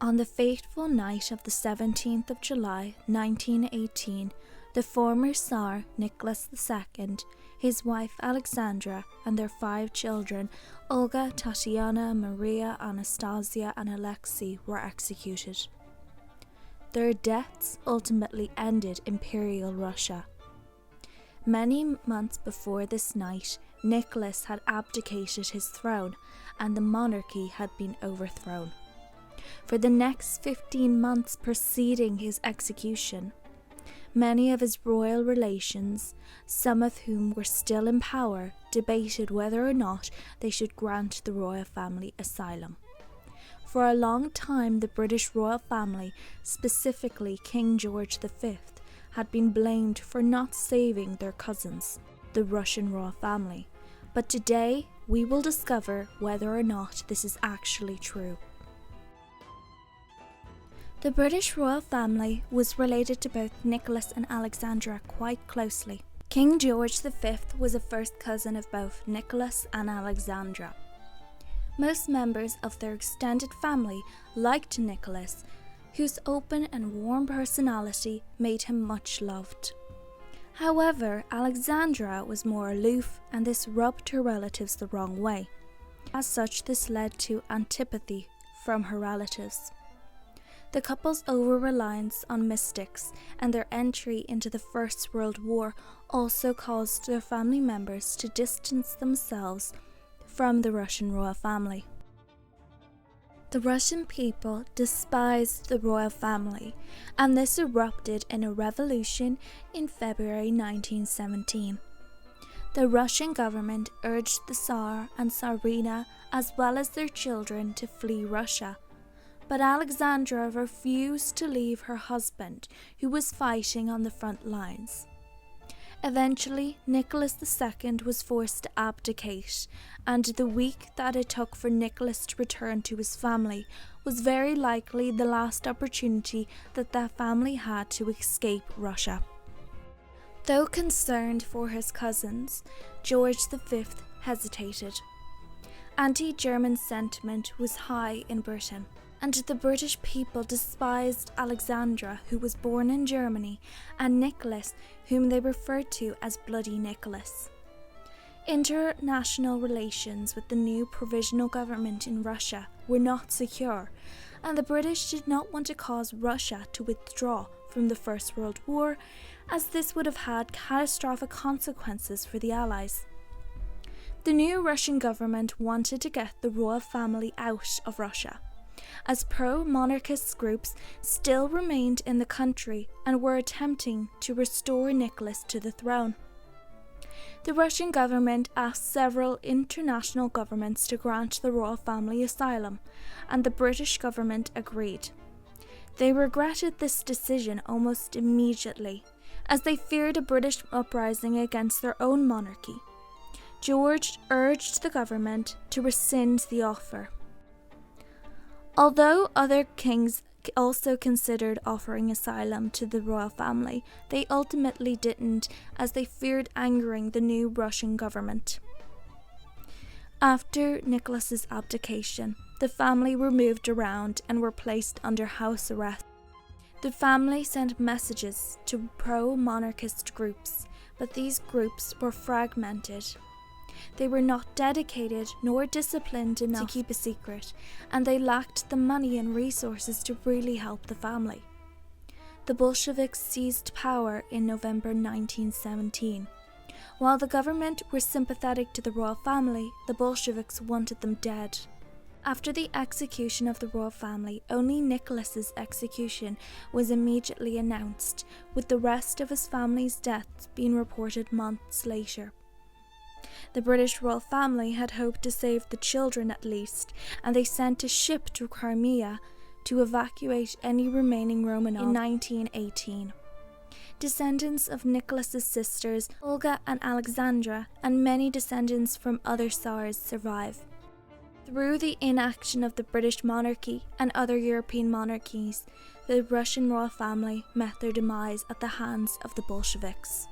On the fateful night of the 17th of July 1918, the former Tsar Nicholas II, his wife Alexandra, and their 5 children, Olga, Tatiana, Maria, Anastasia, and Alexei, were executed. Their deaths ultimately ended Imperial Russia. Many months before this night, Nicholas had abdicated his throne, and the monarchy had been overthrown. For the next 15 months preceding his execution, many of his royal relations, some of whom were still in power, debated whether or not they should grant the royal family asylum. For a long time, the British royal family, specifically King George V, had been blamed for not saving their cousins, the Russian royal family. But today, we will discover whether or not this is actually true. The British royal family was related to both Nicholas and Alexandra quite closely. King George V was a first cousin of both Nicholas and Alexandra. Most members of their extended family liked Nicholas, whose open and warm personality made him much loved. However, Alexandra was more aloof, and this rubbed her relatives the wrong way. As such, this led to antipathy from her relatives. The couple's over-reliance on mystics and their entry into the First World War also caused their family members to distance themselves from the Russian royal family. The Russian people despised the royal family, and this erupted in a revolution in February 1917. The Russian government urged the Tsar and Tsarina, as well as their children, to flee Russia. But Alexandra refused to leave her husband, who was fighting on the front lines. Eventually, Nicholas II was forced to abdicate, and the week that it took for Nicholas to return to his family was very likely the last opportunity that their family had to escape Russia. Though concerned for his cousins, George V hesitated. Anti-German sentiment was high in Britain, and the British people despised Alexandra, who was born in Germany, and Nicholas, whom they referred to as Bloody Nicholas. International relations with the new provisional government in Russia were not secure, and the British did not want to cause Russia to withdraw from the First World War, as this would have had catastrophic consequences for the Allies. The new Russian government wanted to get the royal family out of Russia, as pro-monarchist groups still remained in the country and were attempting to restore Nicholas to the throne. The Russian government asked several international governments to grant the royal family asylum, and the British government agreed. They regretted this decision almost immediately, as they feared a British uprising against their own monarchy. George urged the government to rescind the offer. Although other kings also considered offering asylum to the royal family, they ultimately didn't, as they feared angering the new Russian government. After Nicholas's abdication, the family were moved around and were placed under house arrest. The family sent messages to pro-monarchist groups, but these groups were fragmented. They were not dedicated nor disciplined enough to keep a secret, and they lacked the money and resources to really help the family. The Bolsheviks seized power in November 1917. While the government were sympathetic to the royal family, the Bolsheviks wanted them dead. After the execution of the royal family, only Nicholas's execution was immediately announced, with the rest of his family's deaths being reported months later. The British royal family had hoped to save the children at least, and they sent a ship to Crimea to evacuate any remaining Romanovs in 1918. Descendants of Nicholas's sisters, Olga and Alexandra, and many descendants from other Tsars survive. Through the inaction of the British monarchy and other European monarchies, the Russian royal family met their demise at the hands of the Bolsheviks.